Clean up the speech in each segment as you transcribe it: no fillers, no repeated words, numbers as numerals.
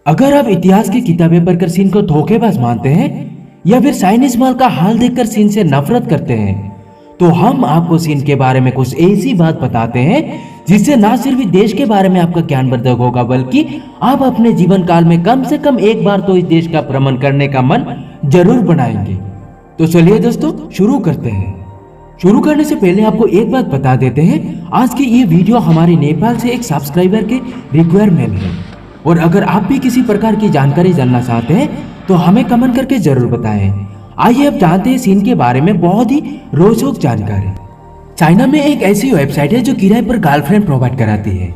अगर आप इतिहास की किताबें पढ़कर सीन को धोखेबाज मानते हैं या फिर चाइनीज माल का हाल देखकर सीन से नफरत करते हैं, तो हम आपको सीन के बारे में कुछ ऐसी बात बताते हैं जिससे ना सिर्फ देश के बारे में आपका ज्ञानवर्धक होगा, बल्कि आप अपने जीवन काल में कम से कम एक बार तो इस देश का भ्रमण करने का मन जरूर बनाएंगे। तो चलिए दोस्तों, शुरू करते हैं। शुरू करने से पहले आपको एक बात बता देते हैं, आज की ये वीडियो हमारे नेपाल से एक सब्सक्राइबर के रिक्वायरमेंट है, और अगर आप भी किसी प्रकार की जानकारी जानना चाहते हैं तो हमें कमेंट करके जरूर बताएं। आइए अब जानते हैं सीन के बारे में बहुत ही रोचक जानकारी। चाइना में एक ऐसी वेबसाइट है जो किराए पर गर्लफ्रेंड प्रोवाइड कराती है,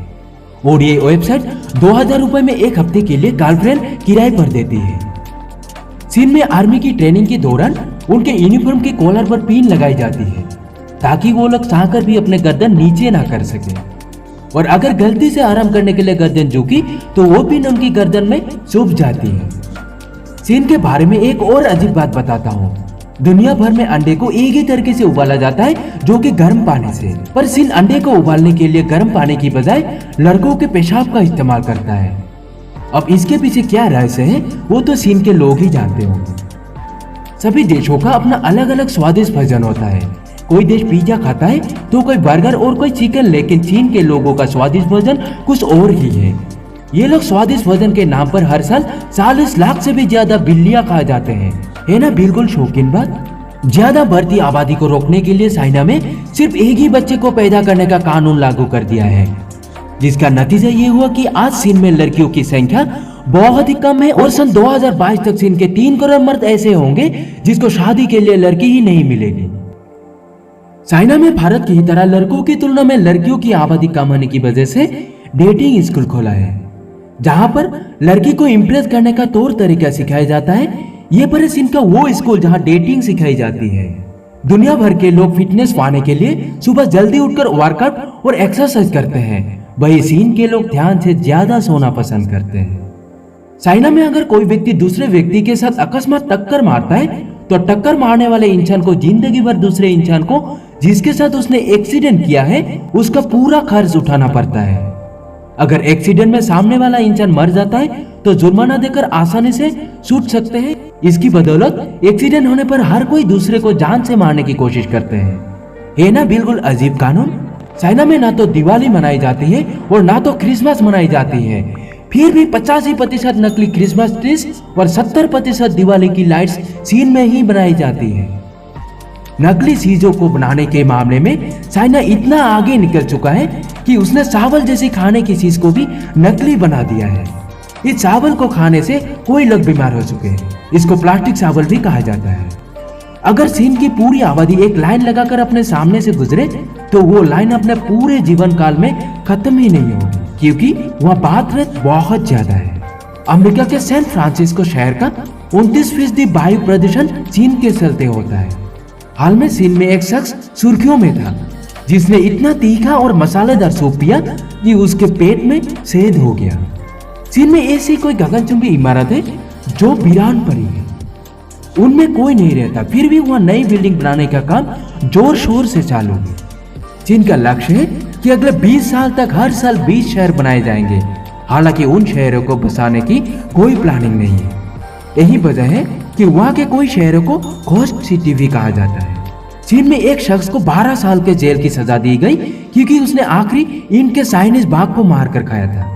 और ये वेबसाइट 2000 रुपए में एक हफ्ते के लिए गर्लफ्रेंड किराए पर देती है। चीन में आर्मी की ट्रेनिंग के दौरान उनके यूनिफॉर्म के कॉलर पर पिन लगाई जाती है ताकि वो लोग चाहकर भी अपने गर्दन नीचे ना कर सके, और अगर गलती से आराम करने के लिए गर्दन झुकी तो वो पिन उनकी गर्दन में चुभ जाती है। चीन के बारे में एक और अजीब बात बताता हूँ। दुनिया भर में अंडे को एक ही तरीके से उबाला जाता है, जो कि गर्म पानी से, पर चीन अंडे को उबालने के लिए गर्म पानी की बजाय लड़कों के पेशाब का इस्तेमाल करता है। अब इसके पीछे क्या रहस्य है वो तो चीन के लोग ही जानते होंगे। सभी देशों का अपना अलग अलग स्वादिष्ट भोजन होता है। कोई देश पिज्जा खाता है तो कोई बर्गर और कोई चिकन, लेकिन चीन के लोगों का स्वादिष्ट भोजन कुछ और ही है। ये लोग स्वादिष्ट भोजन के नाम पर हर साल 40 लाख से भी ज्यादा बिल्लियां खा जाते हैं। है ना बिल्कुल शौकीन बात। ज्यादा बढ़ती आबादी को रोकने के लिए चाइना में सिर्फ एक ही बच्चे को पैदा करने का कानून लागू कर दिया है, जिसका नतीजा ये हुआ कि आज चीन में लड़कियों की संख्या बहुत ही कम है, और सन 2022 तक चीन के 3 करोड़ मर्द ऐसे होंगे जिसको शादी के लिए लड़की ही नहीं मिलेगी। चाइना में भारत की तरह लड़कों की तुलना में लड़कियों की आबादी कम होने की वजह से डेटिंग स्कूल खोला है, जहां पर लड़की को इम्प्रेस करने का तौर तरीका सिखाया जाता है। ये पर चीन का वो स्कूल जहां डेटिंग सिखाई जाती है। दुनिया भर के लोग फिटनेस पाने के लिए सुबह जल्दी उठकर वर्कआउट और एक्सरसाइज करते हैं, वही चीन के लोग ध्यान से ज्यादा सोना पसंद करते हैं। चाइना में अगर कोई व्यक्ति दूसरे व्यक्ति के साथ अकस्मात टक्कर मारता है तो टक्कर मारने वाले इंसान को जिंदगी भर दूसरे इंसान को जिसके साथ उसने एक्सीडेंट किया है उसका पूरा खर्च उठाना पड़ता है। अगर एक्सीडेंट में सामने वाला इंसान मर जाता है तो जुर्माना देकर आसानी से छूट सकते हैं। इसकी बदौलत एक्सीडेंट होने पर हर कोई दूसरे को जान से मारने की कोशिश करते हैं। है ना बिल्कुल अजीब कानून। चाइना में ना तो दिवाली मनाई जाती है और ना तो क्रिसमस मनाई जाती है, फिर भी 85% नकली क्रिसमस ट्रीज और 70% दिवाली की लाइट्स चीन में ही बनाई जाती है। नकली चीजों को बनाने के मामले में चाइना इतना आगे निकल चुका है कि उसने चावल जैसी खाने की चीज को भी नकली बना दिया है। इस चावल को खाने से कोई लोग बीमार हो चुके हैं। इसको प्लास्टिक चावल भी कहा जाता है। अगर चीन की पूरी आबादी एक लाइन लगाकर अपने सामने से गुजरे तो वो लाइन अपने पूरे जीवन काल में खत्म ही नहीं होगी, क्योंकि वहाँ बात रेत बहुत ज्यादा है। अमेरिका के सैन फ्रांसिस्को शहर का 29% वायु प्रदूषण चीन के चलते होता है। हाल में चीन में एक शख्स सुर्खियों में था जिसने इतना तीखा और मसालेदार सूप पिया कि उसके पेट में छेद हो गया। चीन में ऐसी कोई गगनचुंबी इमारत है जो वीरान पड़ी है, उनमें कोई नहीं रहता, फिर भी वहाँ नई बिल्डिंग बनाने का काम जोर शोर से चालू है। चीन का लक्ष्य है कि अगले 20 साल तक हर साल 20 शहर बनाए जाएंगे। हालांकि उन शहरों को बसाने की कोई प्लानिंग नहीं है। यही वजह है कि वहाँ के कोई शहरों को घोस्ट सिटी भी कहा जाता है। चीन में एक शख्स को 12 साल के जेल की सजा दी गई क्योंकि उसने आखिरी ईंट के चाइनीज बाघ को मारकर खाया था।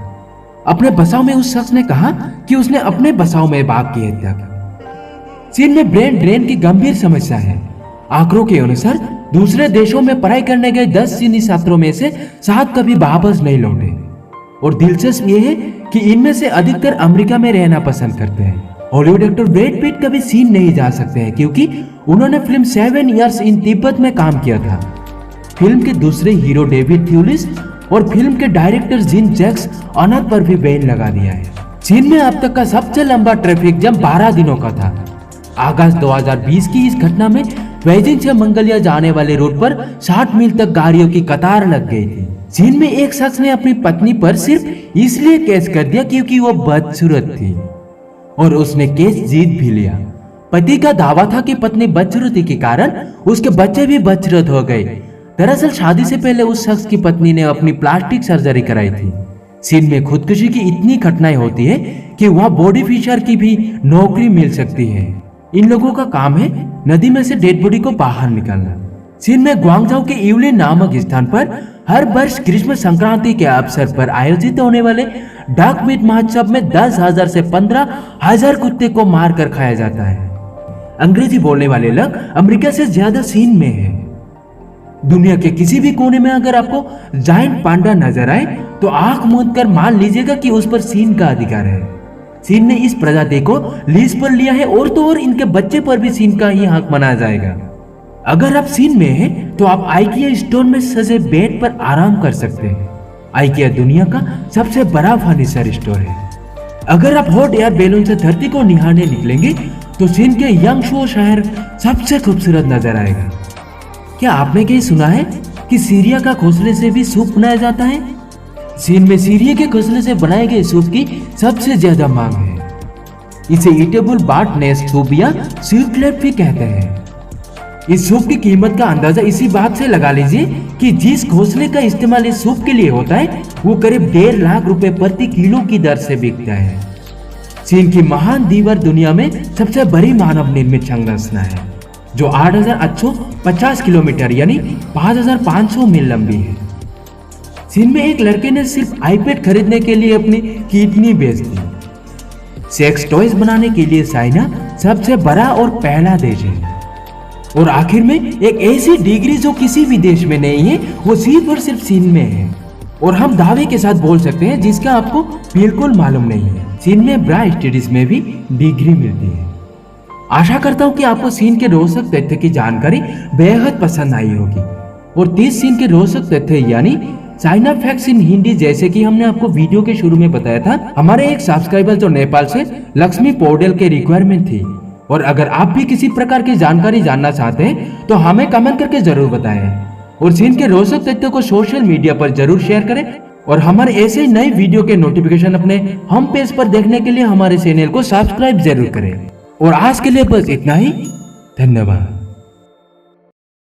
अपने बचाव में उस शख्स ने कहा कि उसने अपने बचाव में बाघ की हत्या की। चीन में ब्रेन ड्रेन की गंभीर समस्या है। आंकड़ों के अनुसार दूसरे देशों में पढ़ाई करने गए 10 चीनी छात्रों में से 7 कभी वापस नहीं लौटे, और दिलचस्प ये है कि इनमें से अधिकतर अमेरिका में रहना पसंद करते हैं। हॉलीवुड एक्टर ब्रैड पिट कभी चीन नहीं जा सकते हैं क्योंकि उन्होंने फिल्म 7 इयर्स इन तिब्बत में काम किया था। फिल्म के दूसरे हीरो डेविड थ्यूलिस और फिल्म के डायरेक्टर जिन जैक्स अनहद पर भी बैन लगा दिया है। चीन में अब तक का सबसे लंबा ट्रैफिक जम 12 दिनों का था। अगस्त 2020 की इस घटना में बेजिंग से मंगोलिया जाने वाले रोड पर 60 मील तक गाड़ियों की कतार लग गई थी। चीन में एक शख्स ने अपनी पत्नी पर सिर्फ इसलिए केस कर दिया क्योंकि वो बदसूरत थी, और उसने केस जीत भी लिया। पति का दावा था कि पत्नी बदसूरती के कारण उसके बच्चे भी बदसूरत हो गए। दरअसल शादी से पहले उस शख्स की पत्नी ने अपनी प्लास्टिक सर्जरी कराई थी। चीन में खुदकुशी की इतनी घटनाएं होती है कि वहाँ बॉडी फिशर की भी नौकरी मिल सकती है। इन लोगों का काम है नदी में से डेड बॉडी को बाहर निकालना। चीन में ग्वांगझाओ के इवले नामक स्थान पर हर वर्ष ग्रीष्म संक्रांति के अवसर पर आयोजित होने वाले डाक मीट महोत्सव में 10,000 से 15,000 कुत्ते को मारकर खाया जाता है। अंग्रेजी बोलने वाले लोग अमेरिका से ज्यादा चीन में है। दुनिया के किसी भी कोने में अगर आपको जायंट पांडा नजर आए तो आंख मूंद कर मान लीजिएगा कि उस पर चीन का अधिकार है। चीन ने इस प्रजाति को लीज पर लिया है और तो और इनके बच्चे पर भी चीन का ही हक मनाया जाएगा। अगर आप चीन में हैं तो आप आइकिया स्टोर में सजे बेड पर आराम कर सकते हैं। आइकिया दुनिया का सबसे बड़ा फर्नीचर स्टोर है। अगर आप हॉट एयर बैलून से धरती को निहारने निकलेंगे तो चीन के यांगशो शहर सबसे खूबसूरत नजर आएगा। क्या आपने कहीं सुना है कि सीरिया का घोंसले से भी सूप बनाया जाता है? चीन में सीरिया के घोंसले से बनाए गए सूप की सबसे ज्यादा मांग है। इसे ईटेबल बाट नेस्ट सूप या स्वीटलेट भी कहते हैं। इस सूप की कीमत का अंदाजा इसी बात से लगा लीजिए कि जिस घोंसले का इस्तेमाल इस सूप के लिए होता है वो करीब 1.5 लाख रुपए प्रति किलो की दर से बिकता है। चीन की महान दीवार दुनिया में सबसे बड़ी मानव निर्मित संरचना है जो 8,850 किलोमीटर यानी 5,500 मील लंबी है। चीन में एक लड़के ने सिर्फ आईपैड खरीदने के लिए अपनी किडनी बेच दी। सेक्स टॉयज बनाने के लिए चाइना सबसे बड़ा और पहला देश है। और आखिर में एक ऐसी डिग्री जो किसी भी देश में नहीं है वो सिर्फ और सिर्फ चीन में है। और हम दावे के साथ बोल सकते हैं जिसका आपको बिल्कुल मालूम नहीं है, चीन में ब्रा स्टडीज में भी डिग्री मिलती है। आशा करता हूँ कि आपको चीन के रोचक तथ्य की जानकारी बेहद पसंद आई होगी। और 30 चीन के रोचक तथ्य यानी चाइना फैक्ट्स इन हिंदी, जैसे कि हमने आपको वीडियो के शुरू में बताया था, हमारे एक सब्सक्राइबर जो नेपाल से लक्ष्मी पौडेल के रिक्वायरमेंट थी। और अगर आप भी किसी प्रकार की जानकारी जानना चाहते हैं तो हमें कमेंट करके जरूर बताएं। और चीन के रोचक तथ्यों को सोशल मीडिया पर जरूर शेयर करें। और हमारे ऐसे नए वीडियो के नोटिफिकेशन अपने होम पेज पर देखने के लिए हमारे चैनल को सब्सक्राइब जरूर करें। और आज के लिए बस इतना ही। धन्यवाद।